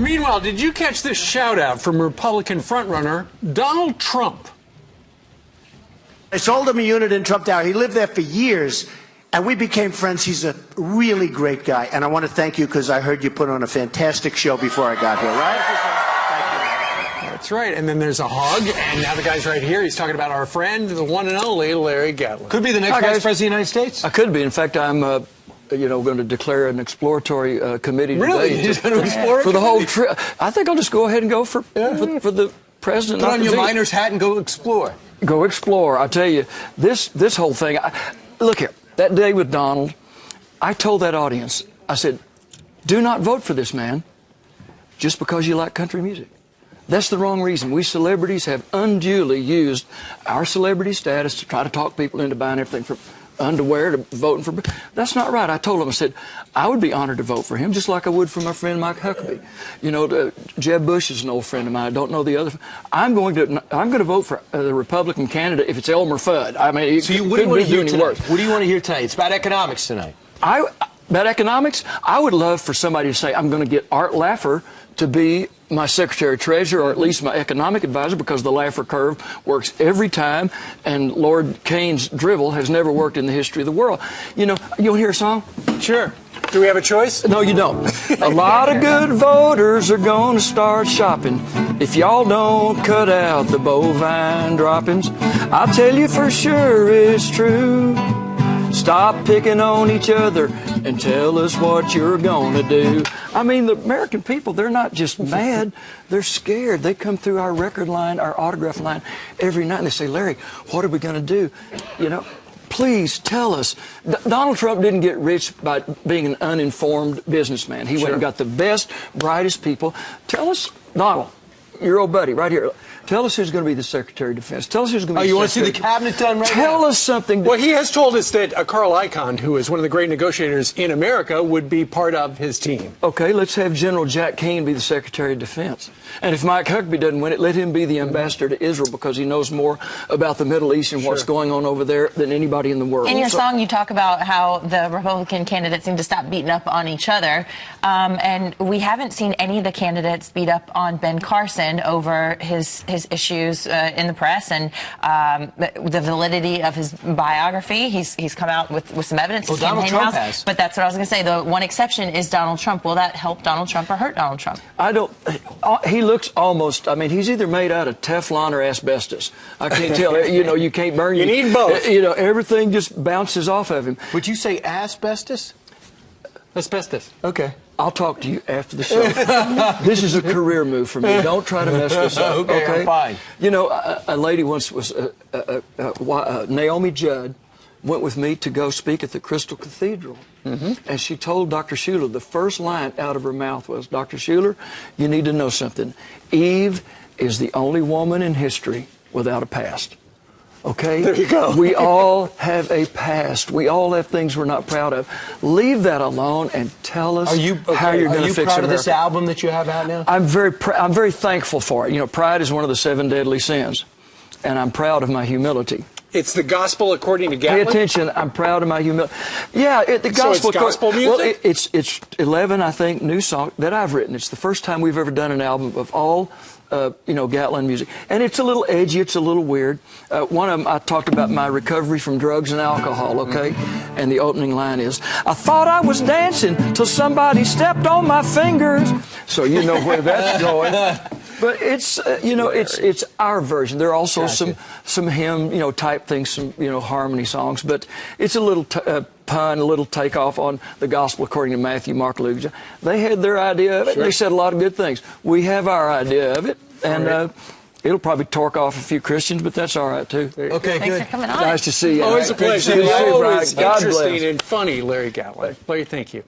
Meanwhile, did you catch this shout-out from Republican frontrunner Donald Trump? I sold him a unit in Trump Tower. He lived there for years, and we became friends. He's a really great guy, and I want to thank you because I heard you put on a fantastic show before I got here, right? Thank you. That's right, and then there's a hug, and now the guy's right here. He's talking about our friend, the one and only Larry Gatlin. Could be the next Vice President of the United States. I could be. In fact, I'm going to declare an exploratory committee really? today. You're just going to explore for the whole trip. I think I'll just go ahead and go for the president. Put on your miner's hat and go explore. Go explore. I tell you, this whole thing. Look here. That day with Donald, I told that audience, I said, do not vote for this man just because you like country music. That's the wrong reason. We celebrities have unduly used our celebrity status to try to talk people into buying everything from underwear to voting for. That's not right. I told him, I said, I would be honored to vote for him, just like I would for my friend Mike Huckabee. You know, Jeb Bush is an old friend of mine. I don't know the other. I'm going to vote for the Republican candidate if it's Elmer Fudd. I mean, so what do you want to hear tonight? What do you want to hear tonight? It's about economics tonight. About economics, I would love for somebody to say, I'm going to get Art Laffer to be my Secretary of Treasury, or at least my economic advisor, because the Laffer curve works every time, and Lord Keynes' drivel has never worked in the history of the world. You know, you want to hear a song? Sure. Do we have a choice? No, you don't. A lot of good voters are going to start shopping if y'all don't cut out the bovine droppings. I'll tell you for sure it's true. Stop picking on each other and tell us what you're going to do. I mean, the American people, they're not just mad, they're scared. They come through our record line, our autograph line every night, and they say, Larry, what are we going to do? You know, please tell us. Donald Trump didn't get rich by being an uninformed businessman. He went and got the best, brightest people. Tell us, Donald, your old buddy right here. Tell us who's going to be the Secretary of Defense. Tell us who's going to be you want to see the cabinet done right now? Tell us something. Well, he has told us that Carl Icahn, who is one of the great negotiators in America, would be part of his team. Okay, let's have General Jack Keane be the Secretary of Defense. And if Mike Huckabee doesn't win it, let him be the ambassador to Israel, because he knows more about the Middle East and what's going on over there than anybody in the world. In your song, you talk about how the Republican candidates need to stop beating up on each other. And we haven't seen any of the candidates beat up on Ben Carson over his issues in the press and the validity of his biography. He's come out with some evidence. Well, Donald Trump has. But that's what I was going to say. The one exception is Donald Trump. Will that help Donald Trump or hurt Donald Trump? I don't. He looks almost. I mean, he's either made out of Teflon or asbestos. I can't tell. You know, you can't burn. You need both. You know, everything just bounces off of him. Would you say asbestos? Asbestos. Okay. I'll talk to you after the show. This is a career move for me. Don't try to mess this up. Okay, I'm fine. You know, a lady once was, Naomi Judd, went with me to go speak at the Crystal Cathedral. And she told Dr. Schuler, the first line out of her mouth was, Dr. Schuler, you need to know something. Eve is the only woman in history without a past. Okay? There you go. We all have a past. We all have things we're not proud of. Leave that alone and tell us how you're going to fix America. Are you proud of this album that you have out now? I'm very thankful for it. You know, pride is one of the 7 deadly sins, and I'm proud of my humility. It's the gospel according to Gatlin? Pay attention. I'm proud of my humility. Yeah, the gospel. So it's gospel music? Well, it's 11, I think, new songs that I've written. It's the first time we've ever done an album of all you know, Gatlin music. And it's a little edgy, it's a little weird. One of them, I talked about my recovery from drugs and alcohol, okay? And the opening line is, I thought I was dancing till somebody stepped on my fingers. So you know where that's going. But it's, you know, it's our version. There are also some hymn, you know, type things, some, you know, harmony songs. But it's a little pun, a little takeoff on the gospel according to Matthew, Mark, Luke, John. They had their idea of it. They said a lot of good things. We have our idea of it. And it'll probably torque off a few Christians, but that's all right, too. Okay, Thanks good. for coming on. Nice to see you. Always a pleasure. Good to see you, Brian. Always God interesting bless. and funny, Larry Gatlin. Larry, thank you.